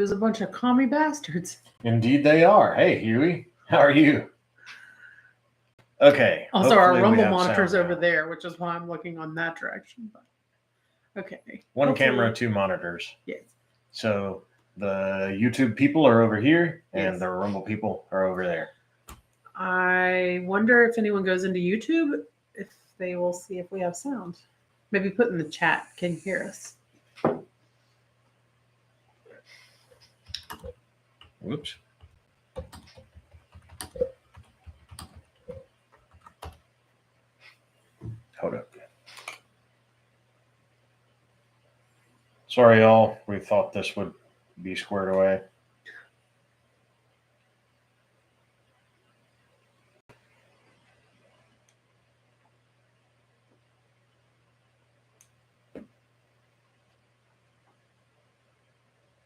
is a bunch of commie bastards. Indeed they are. Hey, Huey, how are you? Okay. Also, our Rumble monitor's over there, which is why I'm looking on that direction. But okay. One camera, two monitors. Yes. So the YouTube people are over here, and the Rumble people are over there. I wonder if anyone goes into YouTube, if they will see if we have sound. Maybe put in the chat. Can you hear us? Whoops. Hold up. Sorry, y'all. We thought this would be squared away.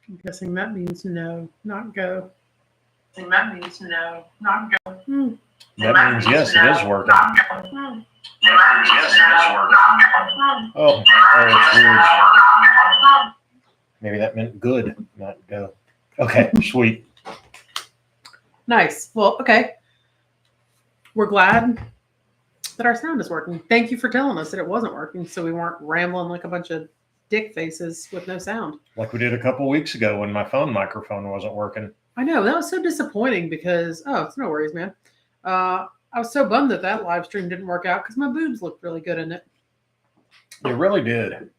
I'm guessing that means no, not go. That means no, not go. That means yes, it is working. Oh, it's weird. Maybe that meant good, not go. Okay, sweet. Nice. Well, okay. We're glad that our sound is working. Thank you for telling us that it wasn't working, so we weren't rambling like a bunch of dick faces with no sound. Like we did a couple weeks ago when my phone microphone wasn't working. I know. That was so disappointing because, it's no worries, man. I was so bummed that live stream didn't work out because my boobs looked really good in it. It really did.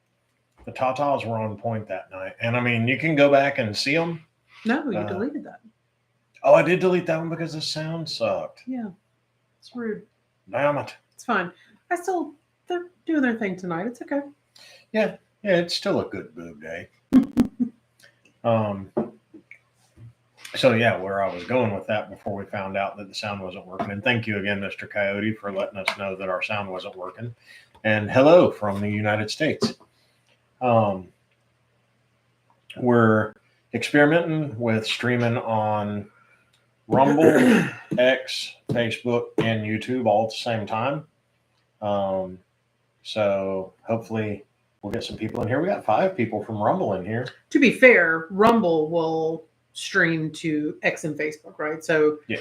The tatas were on point that night. And I mean, you can go back and see them. No, you deleted that. Oh, I did delete that one because the sound sucked. Yeah. It's rude. Damn it. It's fine. They're doing their thing tonight. It's okay. Yeah, it's still a good boob day. So yeah, where I was going with that before we found out that the sound wasn't working. And thank you again, Mr. Coyote, for letting us know that our sound wasn't working. And hello from the United States. We're experimenting with streaming on Rumble, X, Facebook, and YouTube all at the same time. So hopefully we'll get some people in here. We got 5 people from Rumble in here. To be fair, Rumble will stream to X and Facebook, right? So yeah,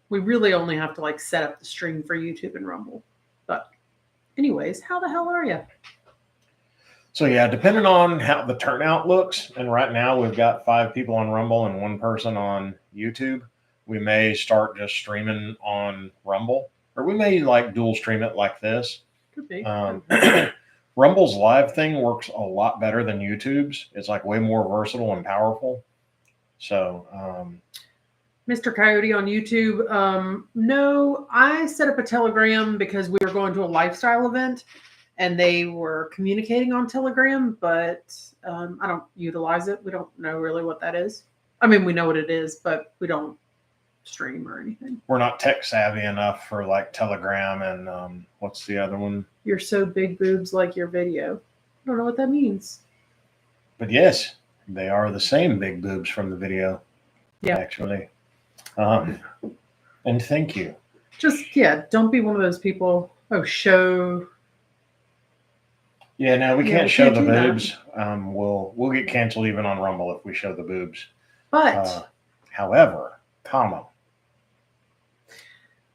we really only have to set up the stream for YouTube and Rumble. But anyways, how the hell are you? So yeah, depending on how the turnout looks, and right now we've got 5 people on Rumble and 1 person on YouTube, we may start just streaming on Rumble, or we may dual stream it like this. Could be. Rumble's live thing works a lot better than YouTube's. It's way more versatile and powerful. So, Mr. Coyote on YouTube, no, I set up a Telegram because we were going to a lifestyle event and they were communicating on Telegram, but I don't utilize it. We don't know really what that is. I mean, we know what it is, but we don't stream or anything. We're not tech savvy enough for Telegram and what's the other one? You're so big boobs like your video. I don't know what that means. But yes, they are the same big boobs from the video. Yeah, actually. And thank you. Just don't be one of those people. Oh, show. Yeah, no, we can't show the boobs. We'll get canceled even on Rumble if we show the boobs. But however,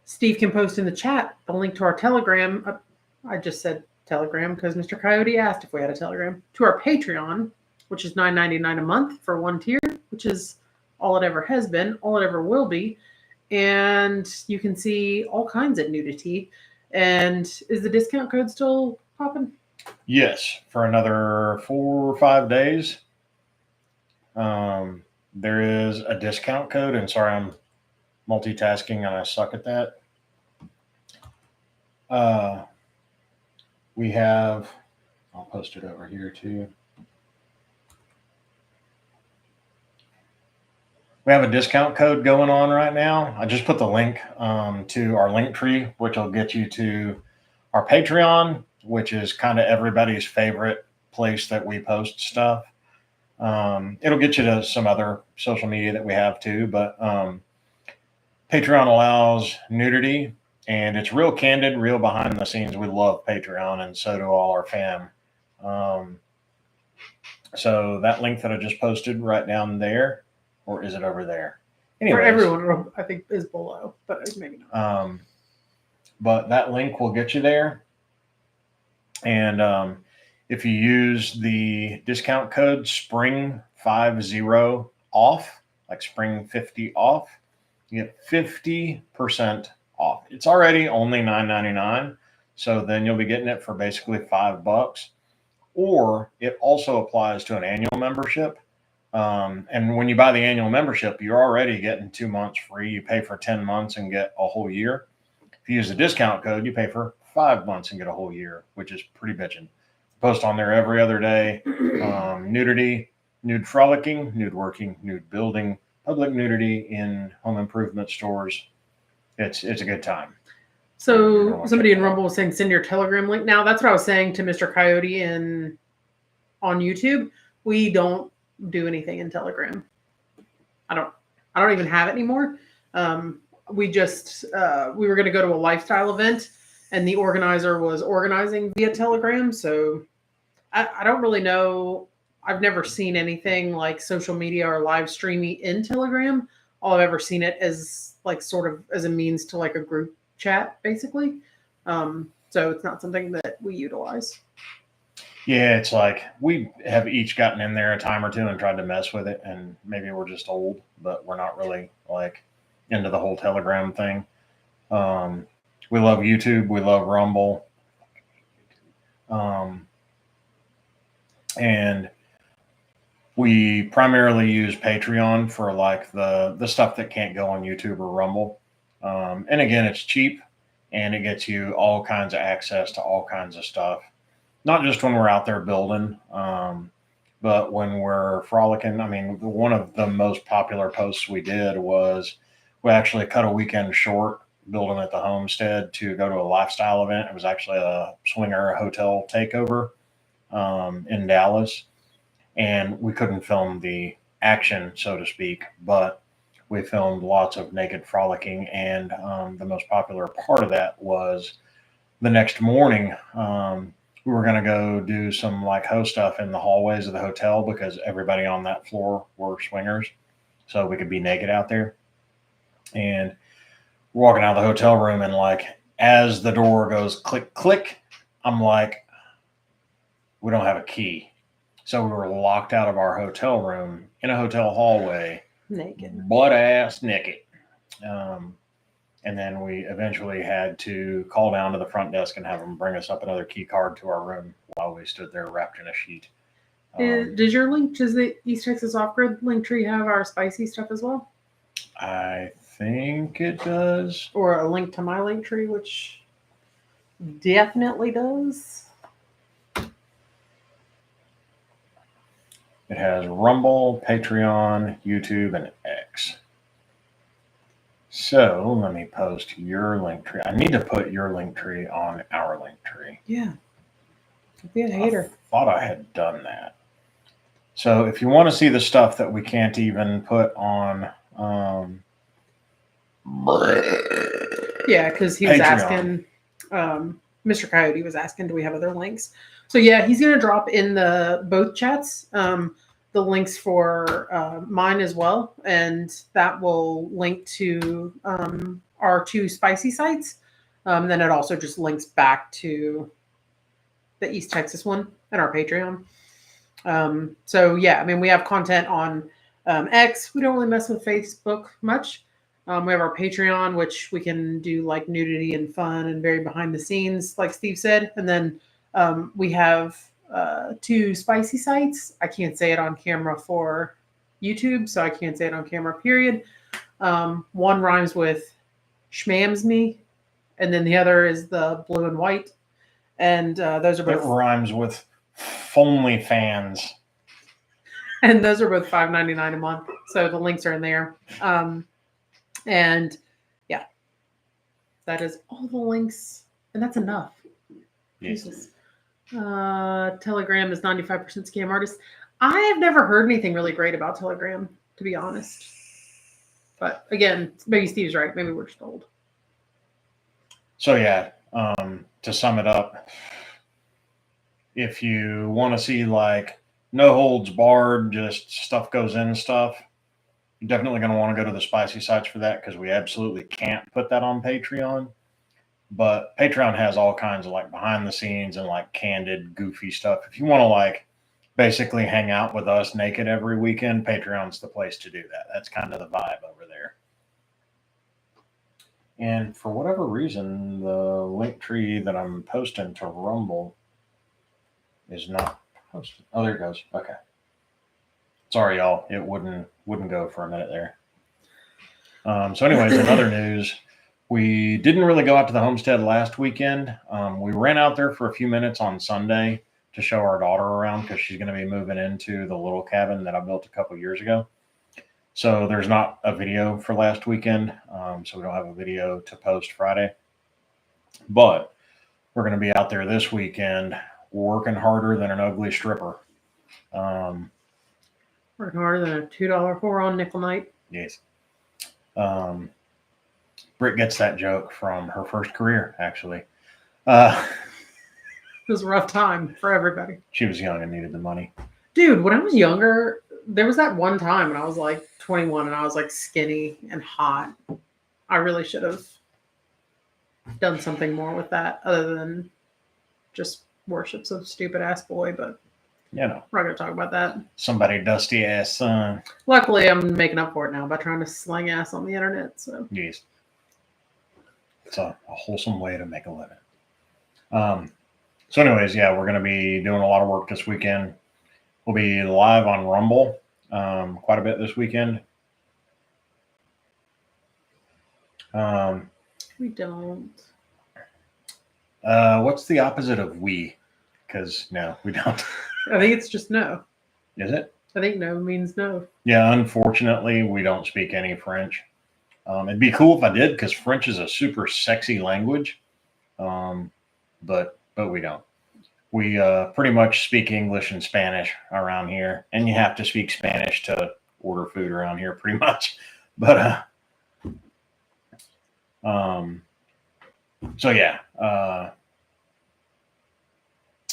Steve can post in the chat the link to our Telegram. I just said Telegram because Mr. Coyote asked if we had a Telegram. To our Patreon, which is $9.99 a month for 1 tier, which is all it ever has been, all it ever will be. And you can see all kinds of nudity. And is the discount code still popping? Yes, for another 4 or 5 days. There is a discount code, and sorry, I'm multitasking and I suck at that. We have, I'll post it over here too. We have a discount code going on right now. I just put the link to our link tree, which will get you to our Patreon, which is kind of everybody's favorite place that we post stuff. It'll get you to some other social media that we have too, but Patreon allows nudity, and it's real candid, real behind the scenes. We love Patreon, and so do all our fam. So that link that I just posted right down there, or is it over there? For Anyways, everyone, I think is below, but maybe not. But that link will get you there. And if you use the discount code SPRING50 off, like SPRING50 off, you get 50% off. It's already only $9.99. So then you'll be getting it for basically $5. Or it also applies to an annual membership. And when you buy the annual membership, you're already getting 2 months free. You pay for 10 months and get a whole year. If you use the discount code, you pay for 5 months and get a whole year, which is pretty bitchin'. Post on there every other day. Nudity, nude frolicking, nude working, nude building, public nudity in home improvement stores. It's a good time. So somebody in Rumble was saying send your Telegram link. Now that's what I was saying to Mr. Coyote on YouTube. We don't do anything in Telegram. I don't even have it anymore. We were going to go to a lifestyle event, and the organizer was organizing via Telegram. So I don't really know. I've never seen anything like social media or live streaming in Telegram. All I've ever seen it as like sort of as a means to like a group chat, basically. So it's not something that we utilize. Yeah, it's like we have each gotten in there a time or two and tried to mess with it, and maybe we're just old, but we're not really like into the whole Telegram thing. We love YouTube, we love Rumble, and we primarily use Patreon for like the stuff that can't go on YouTube or Rumble. And again, it's cheap, and it gets you all kinds of access to all kinds of stuff. Not just when we're out there building, but when we're frolicking. I mean, one of the most popular posts we did was we actually cut a weekend short building at the Homestead to go to a lifestyle event. It was actually a swinger hotel takeover in Dallas. And we couldn't film the action, so to speak, but we filmed lots of naked frolicking. And the most popular part of that was the next morning, we were going to go do some like hoe stuff in the hallways of the hotel because everybody on that floor were swingers. So we could be naked out there. And we're walking out of the hotel room, and like as the door goes click, click, I'm like, we don't have a key. So we were locked out of our hotel room in a hotel hallway, Naked. butt ass naked. And then we eventually had to call down to the front desk and have them bring us up another key card to our room while we stood there wrapped in a sheet. Does the East Texas Offgrid link tree have our spicy stuff as well? I think it does. Or a link to my link tree, which definitely does. It has Rumble, Patreon, YouTube, and X. So let me post your link tree. I need to put your link tree on our link tree. Yeah. Be a hater. I thought I had done that. So if you want to see the stuff that we can't even put on, yeah, because he was Patreon. asking, Mr. Coyote was asking, do we have other links? So yeah, he's going to drop in both chats the links for mine as well, and that will link to our two spicy sites. Then it also just links back to the East Texas one and our Patreon. So yeah, I mean, we have content on X. We don't really mess with Facebook much. We have our Patreon, which we can do like nudity and fun and very behind the scenes, like Steve said. And then we have two spicy sites. I can't say it on camera for YouTube, so I can't say it on camera, period. One rhymes with schmams me, and then the other is the blue and white. And those are both. It rhymes with Fonly fans. And those are both $5.99 a month. So the links are in there. And yeah, that is all the links. And that's enough. Yes. Jesus. Telegram is 95% scam artist. I have never heard anything really great about Telegram, to be honest. But again, maybe Steve's right. Maybe we're just old. So yeah, to sum it up, if you want to see like no holds barred, just stuff goes in stuff. You're definitely going to want to go to the spicy sites for that because we absolutely can't put that on Patreon. But Patreon has all kinds of like behind the scenes and like candid, goofy stuff. If you want to like basically hang out with us naked every weekend, Patreon's the place to do that. That's kind of the vibe over there. And for whatever reason, the link tree that I'm posting to Rumble is not posted. Oh, there it goes. Okay. Sorry, y'all. It wouldn't go for a minute there. So anyways, in other news, we didn't really go out to the homestead last weekend. We ran out there for a few minutes on Sunday to show our daughter around because she's going to be moving into the little cabin that I built a couple years ago. So there's not a video for last weekend. So we don't have a video to post Friday. But we're going to be out there this weekend working harder than an ugly stripper. Working harder than a $2 4-on nickel night. Yes. Britt gets that joke from her first career, actually. It was a rough time for everybody. She was young and needed the money. Dude, when I was younger, there was that one time when I was like 21 and I was like skinny and hot. I really should have done something more with that other than just worship some stupid ass boy, but You know, we're not going to talk about that. somebody dusty ass son. Luckily, I'm making up for it now by trying to sling ass on the internet. So Yes. It's a wholesome way to make a living. So anyways, yeah, we're going to be doing a lot of work this weekend. We'll be live on Rumble quite a bit this weekend. we don't. What's the opposite of we? Because no, we don't. I think it's just no. Is it? I think no means no. Yeah, unfortunately, we don't speak any French. It'd be cool if I did because French is a super sexy language, but we don't. We pretty much speak English and Spanish around here, and you have to speak Spanish to order food around here, pretty much. But so yeah,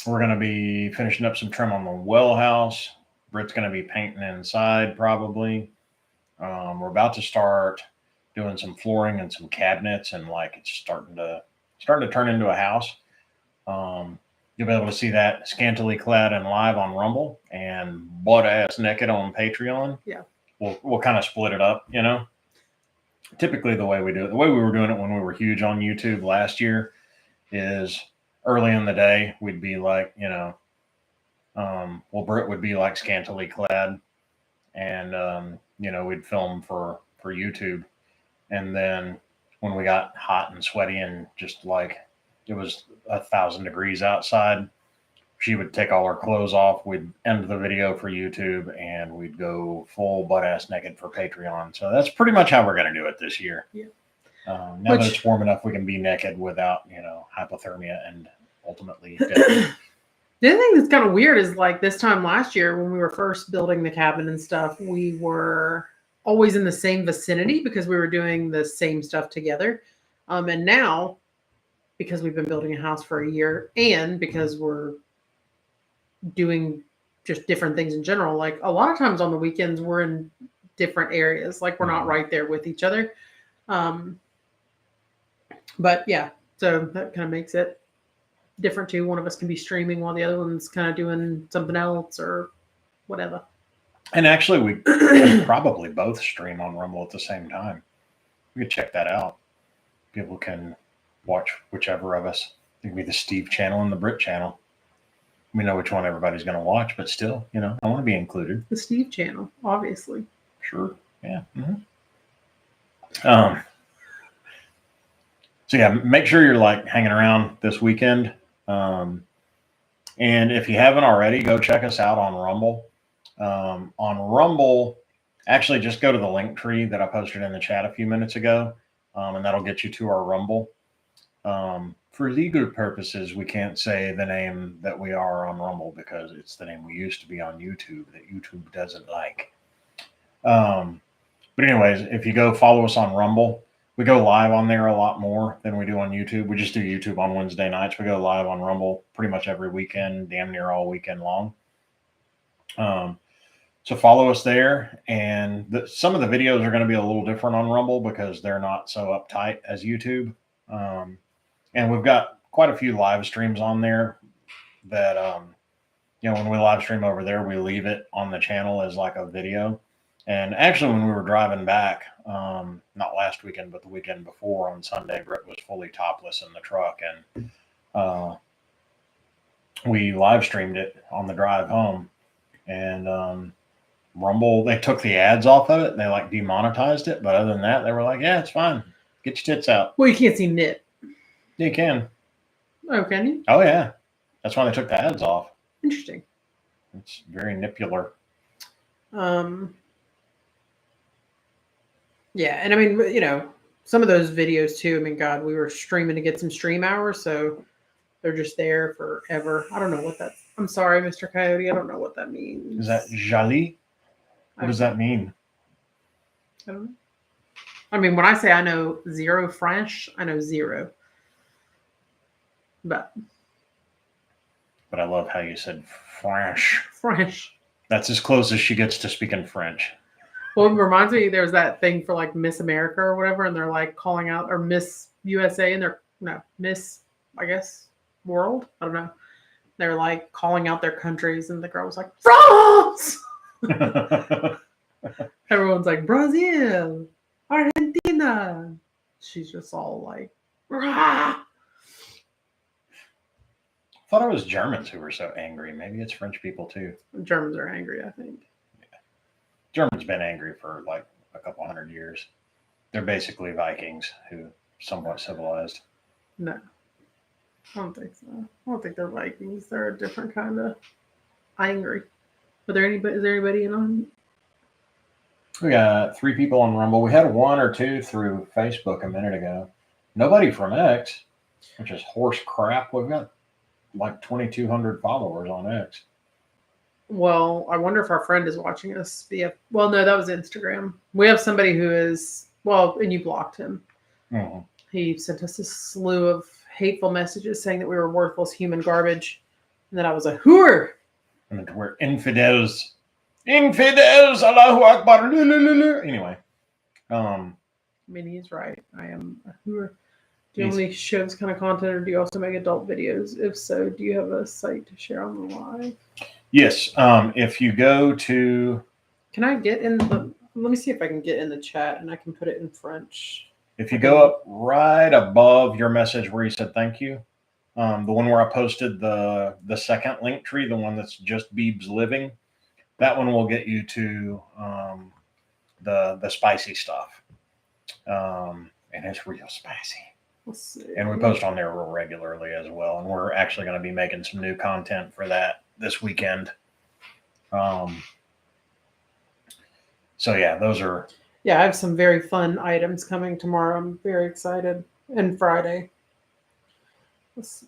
we're gonna be finishing up some trim on the well house. Britt's gonna be painting inside probably. We're about to start doing some flooring and some cabinets, and like it's starting to turn into a house. You'll be able to see that scantily clad and live on Rumble and butt ass naked on Patreon. Yeah. We'll kind of split it up, you know. Typically the way we do it, the way we were doing it when we were huge on YouTube last year is early in the day, we'd be like, you know, Britt would be like scantily clad and, you know, we'd film for YouTube. And then when we got hot and sweaty and just like it was 1,000 degrees outside, she would take all her clothes off. We'd end the video for YouTube and we'd go full butt ass naked for Patreon. So that's pretty much how we're going to do it this year. Yeah. Now that it's warm enough, we can be naked without, you know, hypothermia and ultimately death. The other thing that's kind of weird is like this time last year when we were first building the cabin and stuff, we were always in the same vicinity because we were doing the same stuff together. And now, because we've been building a house for a year and because we're doing just different things in general, like a lot of times on the weekends, we're in different areas. Like we're not right there with each other. But yeah, so that kind of makes it different too. One of us can be streaming while the other one's kind of doing something else or whatever. And actually, we can probably both stream on Rumble at the same time. We could check that out. People can watch whichever of us. It could be the Steve channel and the Brit channel. We know which one everybody's going to watch, but still, you know, I want to be included. The Steve channel, obviously. Sure. Yeah. Mm-hmm. So yeah, make sure you're like hanging around this weekend. And if you haven't already, go check us out on Rumble. On Rumble, actually just go to the link tree that I posted in the chat a few minutes ago. And that'll get you to our Rumble. For legal purposes, we can't say the name that we are on Rumble because it's the name we used to be on YouTube that YouTube doesn't like. But anyways, if you go follow us on Rumble, we go live on there a lot more than we do on YouTube. We just do YouTube on Wednesday nights. We go live on Rumble pretty much every weekend, damn near all weekend long. So follow us there, and some of the videos are going to be a little different on Rumble because they're not so uptight as YouTube. And we've got quite a few live streams on there that, when we live stream over there, we leave it on the channel as like a video. And actually, when we were driving back, not last weekend, but the weekend before on Sunday, Britt was fully topless in the truck, and we live streamed it on the drive home. And Rumble, they took the ads off of it, and they like demonetized it. But other than that, they were like, "Yeah, it's fine. Get your tits out." Well, you can't see nip. You can. Oh, can you? Oh yeah, that's why they took the ads off. Interesting. It's very nipular. Yeah, and I mean, some of those videos too. I mean, God, we were streaming to get some stream hours, so they're just there forever. I don't know what that's. I'm sorry, Mr. Coyote. I don't know what that means. Is that joli? What does that mean? I don't know. I mean, when I say I know zero French, I know zero. But I love how you said French. French. That's as close as she gets to speaking French. Well, it reminds me, there's that thing for like Miss America or whatever, and they're like calling out, or Miss USA, and Miss, I guess, World. I don't know. They're like calling out their countries, and the girl was like, France! Everyone's like, Brazil, Argentina. She's just all like, rah! I thought it was Germans who were so angry. Maybe it's French people too. Germans are angry, I think. Yeah. Germans been angry for like a couple hundred years. They're basically Vikings who somewhat civilized. No, I don't think so. I don't think they're Vikings. They're a different kind of angry. Is there anybody in on? We got 3 people on Rumble. We had 1 or 2 through Facebook a minute ago. Nobody from X, which is horse crap. We've got like 2,200 followers on X. Well, I wonder if our friend is watching us via. Well, no, that was Instagram. We have somebody who is and you blocked him. Mm-hmm. He sent us a slew of hateful messages saying that we were worthless human garbage, and that I was a hooer. And that we're infidels. Infidels, Allahu Akbar. Anyway. I mean, he's right. I am a hooer. Do you only show this kind of content, or do you also make adult videos? If so, do you have a site to share on the live? Yes. If you go to... Can I get in the... Let me see if I can get in the chat, and I can put it in French. If you go up right above your message where you said thank you, the one where I posted the second link tree, the one that's just Beebs Living, that one will get you to the spicy stuff. And it's real spicy. Let's see. And we post on there real regularly as well. And we're actually going to be making some new content for that this weekend. So yeah, those are... Yeah, I have some very fun items coming tomorrow. I'm very excited. And Friday. Let's see.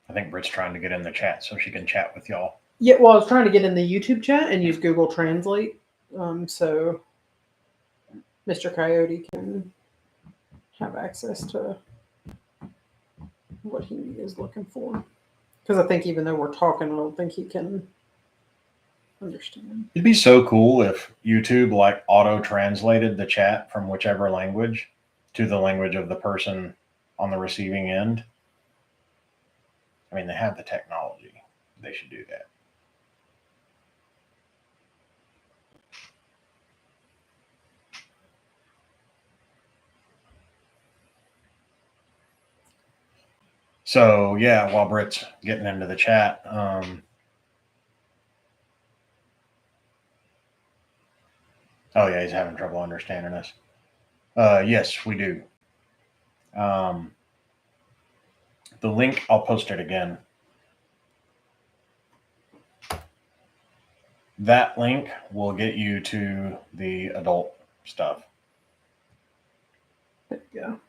I think Britt's trying to get in the chat so she can chat with y'all. Yeah, well, I was trying to get in the YouTube chat and use Google Translate. So Mr. Coyote can have access to what he is looking for. Because I think even though we're talking, I don't think he can understand. It'd be so cool if YouTube like auto translated the chat from whichever language to the language of the person on the receiving end. I mean, they have the technology. They should do that. So yeah, while Britt's getting into the chat, oh yeah, he's having trouble understanding us. Yes, we do. The link, I'll post it again. That link will get you to the adult stuff. There you go.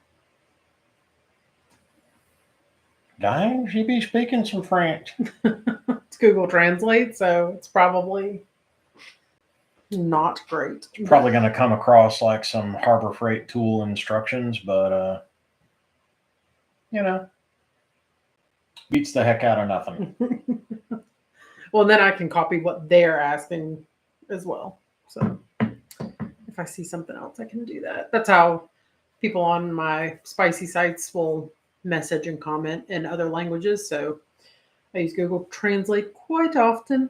Dang, she be speaking some French. It's Google Translate, so it's probably not great. Probably going to come across like some Harbor Freight tool instructions, but beats the heck out of nothing. Well, then I can copy what they're asking as well. So if I see something else, I can do that. That's how people on my spicy sites will message and comment in other languages. So I use Google Translate quite often.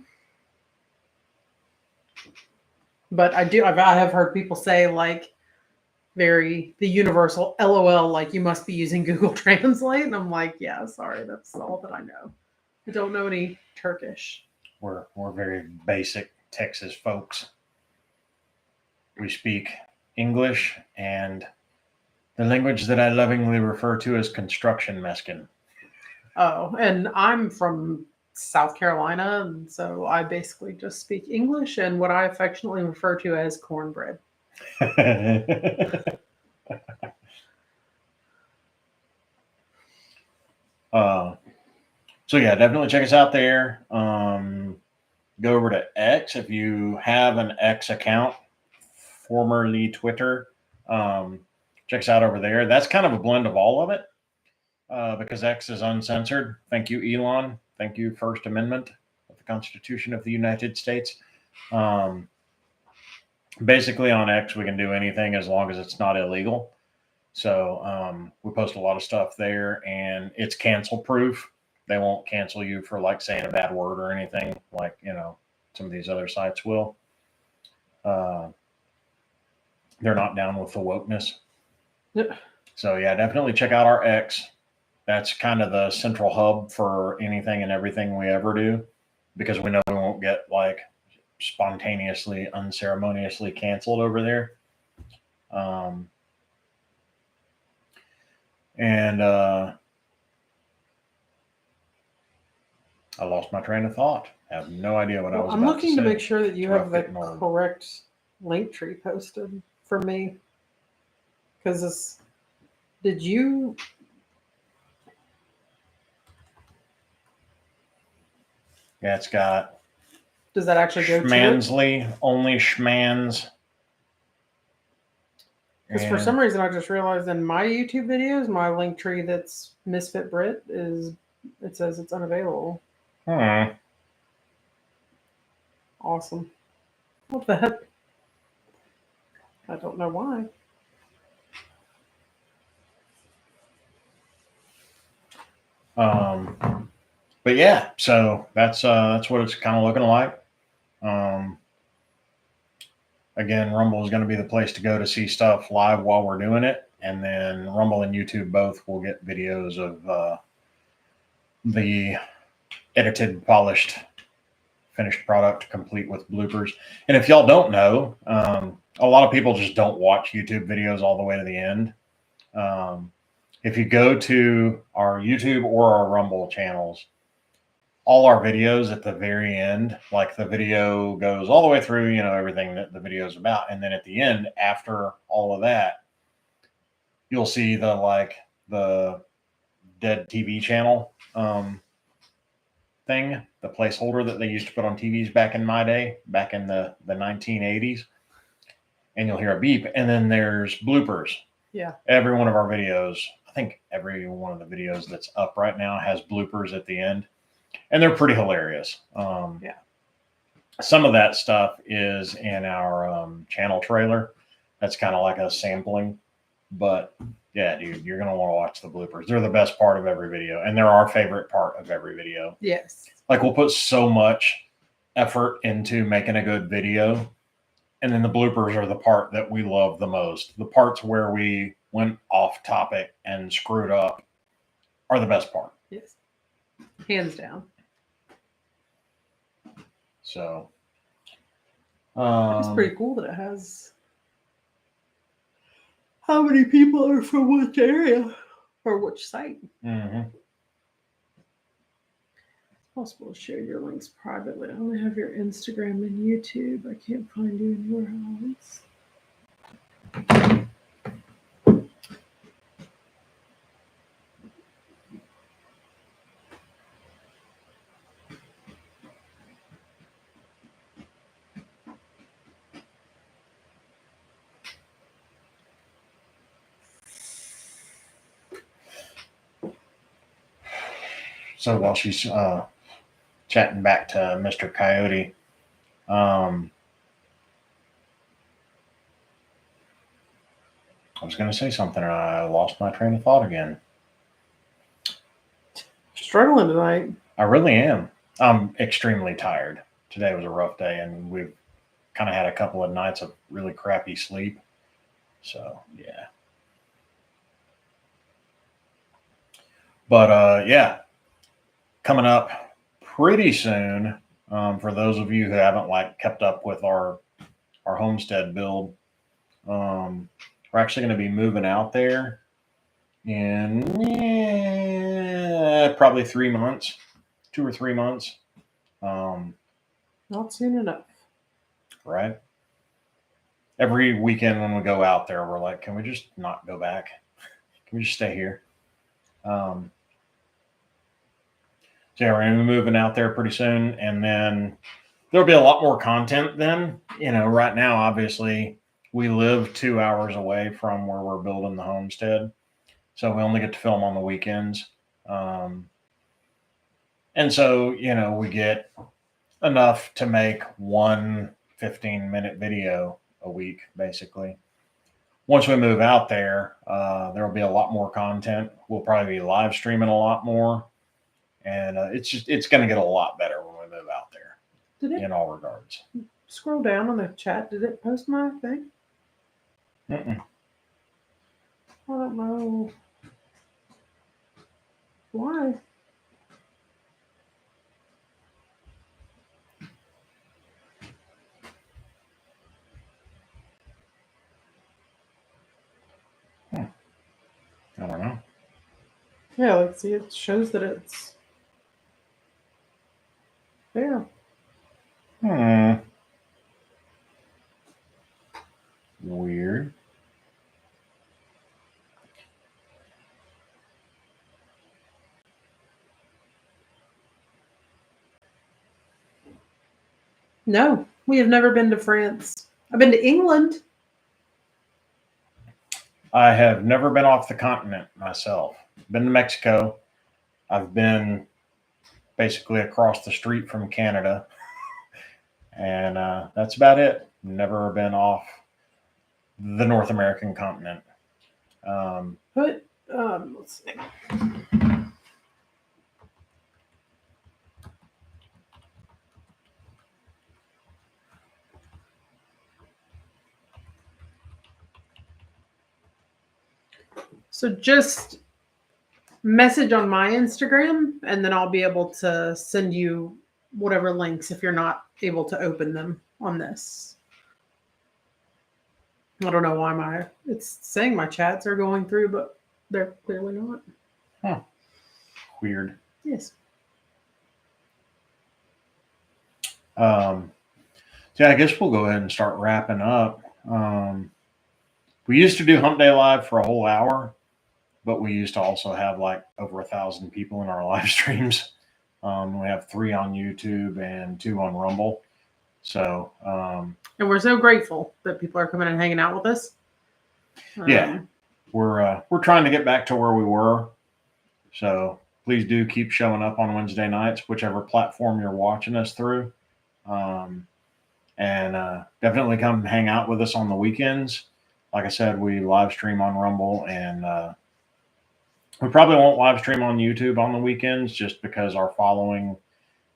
But I have heard people say like the universal LOL, like you must be using Google Translate. And I'm like, yeah, sorry, that's all that I know. I don't know any Turkish. We're very basic Texas folks. We speak English and the language that I lovingly refer to as construction Meskin. Oh, and I'm from South Carolina, and so I basically just speak English and what I affectionately refer to as cornbread. So yeah, definitely check us out there. Go over to X if you have an X account, formerly Twitter. Check us out over there. That's kind of a blend of all of it because X is uncensored. Thank you, Elon. Thank you, First Amendment of the Constitution of the United States. Basically, on X, we can do anything as long as it's not illegal. So we post a lot of stuff there, and it's cancel proof. They won't cancel you for like saying a bad word or anything like, some of these other sites will. They're not down with the wokeness. Yep. So yeah, definitely check out our X. That's kind of the central hub for anything and everything we ever do because we know we won't get like spontaneously, unceremoniously canceled over there. And I lost my train of thought. I have no idea what I was I'm about looking to to say. make sure that you have the Getting old. correct link tree posted for me. Because did you? Yeah, it's got Does that actually go to it? Schmansley, only Schmans. Because for some reason I just realized in my YouTube videos, my link tree that's Misfit Brit it says it's unavailable. Awesome. What the heck? I don't know why. But yeah, so that's what it's kind of looking like. Again, Rumble is going to be the place to go to see stuff live while we're doing it, and then Rumble and YouTube both will get videos of the edited, polished, finished product, complete with bloopers. And if y'all don't know, a lot of people just don't watch YouTube videos all the way to the end. If you go to our YouTube or our Rumble channels, all our videos at the very end, like the video goes all the way through, everything that the video is about. And then at the end, after all of that, you'll see the dead TV channel thing, the placeholder that they used to put on TVs back in my day, back in the 1980s. And you'll hear a beep. And then there's bloopers. Yeah. Every one of our videos, I think every one of the videos that's up right now has bloopers at the end. And they're pretty hilarious. Yeah. Some of that stuff is in our channel trailer. That's kind of like a sampling. But yeah, dude, you're going to want to watch the bloopers. They're the best part of every video. And they're our favorite part of every video. Yes. Like we'll put so much effort into making a good video. And then the bloopers are the part that we love the most. The parts where we went off topic and screwed up are the best part. Yes. Hands down. So it's pretty cool that it has how many people are from which area or which site. Mm-hmm. It's possible to share your links privately. I only have your Instagram and YouTube. I can't find you anywhere else. So while she's chatting back to Mr. Coyote. I was going to say something and I lost my train of thought again. Struggling tonight. I really am. I'm extremely tired. Today was a rough day, and we've kind of had a couple of nights of really crappy sleep. So, yeah. But, yeah, coming up pretty soon, for those of you who haven't kept up with our Homestead build, we're actually going to be moving out there in probably 3 months, 2 or 3 months. Not soon enough. Right. Every weekend when we go out there, we're like, can we just not go back? Can we just stay here? So yeah, we're going to be moving out there pretty soon, and then there'll be a lot more content then. Right now, obviously, we live 2 hours away from where we're building the homestead, so we only get to film on the weekends. And so, we get enough to make one 15-minute video a week, basically. Once we move out there, there will be a lot more content. We'll probably be live streaming a lot more. And it's going to get a lot better when we move out there in all regards. Scroll down on the chat. Did it post my thing? Mm-mm. I don't know. Why? I don't know. Yeah, let's see. It shows that it's there. Weird. No, we have never been to France. I've been to England. I have never been off the continent myself. Been to Mexico. I've been basically across the street from Canada. And that's about it. Never been off the North American continent. Let's see. So just message on my Instagram, and then I'll be able to send you whatever links if you're not able to open them on this. I don't know why it's saying my chats are going through, but they're clearly not. Huh. Weird. Yes. Yeah, I guess we'll go ahead and start wrapping up. We used to do Humpday Live for a whole hour, but we used to also have over 1,000 people in our live streams. We have 3 on YouTube and 2 on Rumble. So, and we're so grateful that people are coming and hanging out with us. Yeah, we're trying to get back to where we were. So please do keep showing up on Wednesday nights, whichever platform you're watching us through. And definitely come hang out with us on the weekends. Like I said, we live stream on Rumble, and we probably won't live stream on YouTube on the weekends just because our following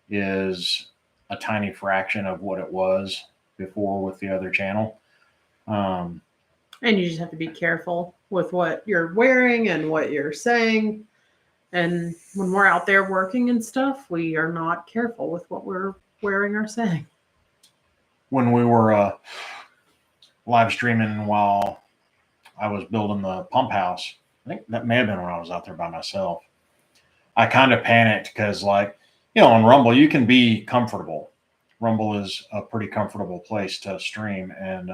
is a tiny fraction of what it was before with the other channel. And you just have to be careful with what you're wearing and what you're saying. And when we're out there working and stuff, we are not careful with what we're wearing or saying. When we were live streaming while I was building the pump house, I think that may have been when I was out there by myself. I kind of panicked because, on Rumble, you can be comfortable. Rumble is a pretty comfortable place to stream. And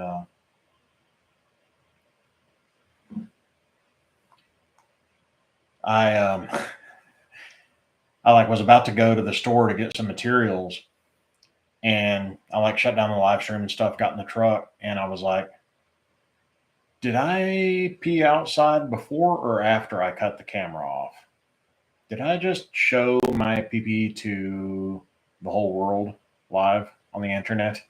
I was about to go to the store to get some materials, and I shut down the live stream and stuff, got in the truck, and I was like, did I pee outside before or after I cut the camera off? Did I just show my pee-pee to the whole world live on the internet.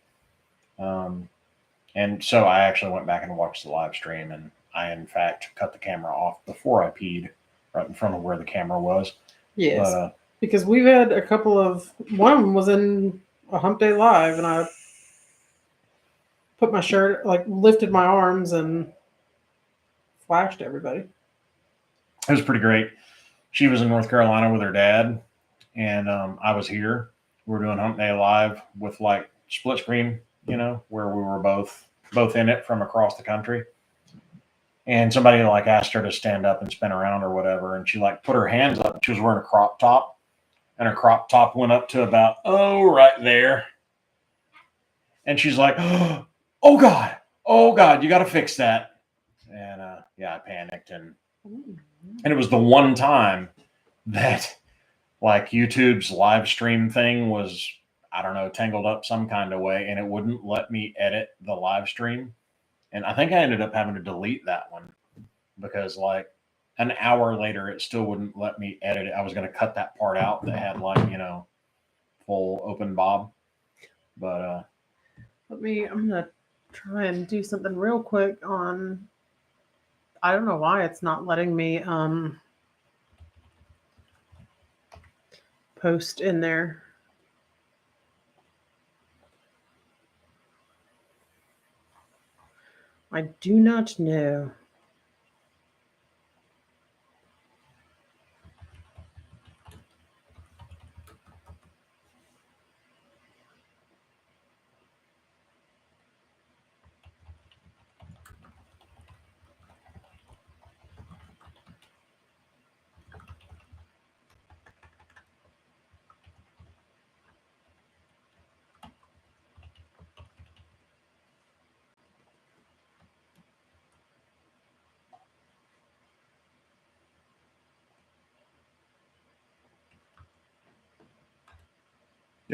And so I actually went back and watched the live stream, and I, in fact, cut the camera off before I peed right in front of where the camera was. Yes. But, because we've had a couple of, one of them was in a Humpday Live, and I put my shirt, like lifted my arms and flashed everybody. it was pretty great. She was in North Carolina with her dad, and I was here. We were doing Humpday Live with like split screen, where we were both in it from across the country. And somebody like asked her to stand up and spin around or whatever, and she like put her hands up. She was wearing a crop top, and her crop top went up to about right there. And she's like, "Oh God, you got to fix that." And I panicked, and it was the one time that like YouTube's live stream thing was, I don't know, tangled up some kind of way, and it wouldn't let me edit the live stream. And I think I ended up having to delete that one because like an hour later, it still wouldn't let me edit it. I was going to cut that part out that had like, full open bob. But I'm going to try and do something real quick on, I don't know why it's not letting me post in there. I do not know.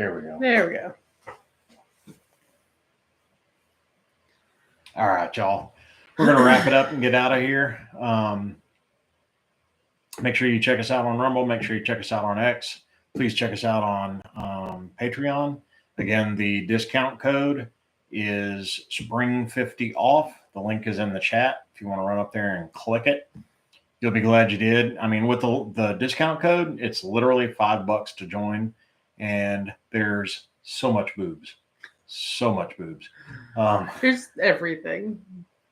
there we go. There we go. All right, y'all. We're going to wrap it up and get out of here. Make sure you check us out on Rumble. Make sure you check us out on X. Please check us out on Patreon. Again, the discount code is Spring50 off. The link is in the chat. If you want to run up there and click it, you'll be glad you did. I mean, with the discount code, it's literally $5 to join, and there's so much boobs. So much boobs. There's everything.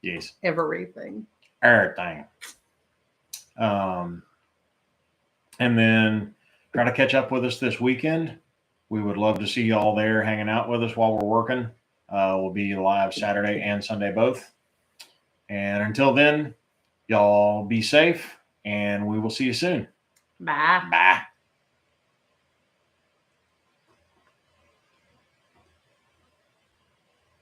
Yes. Everything. Everything. And then try to catch up with us this weekend. We would love to see y'all there hanging out with us while we're working. We'll be live Saturday and Sunday both. And until then, y'all be safe, and we will see you soon. Bye. Bye.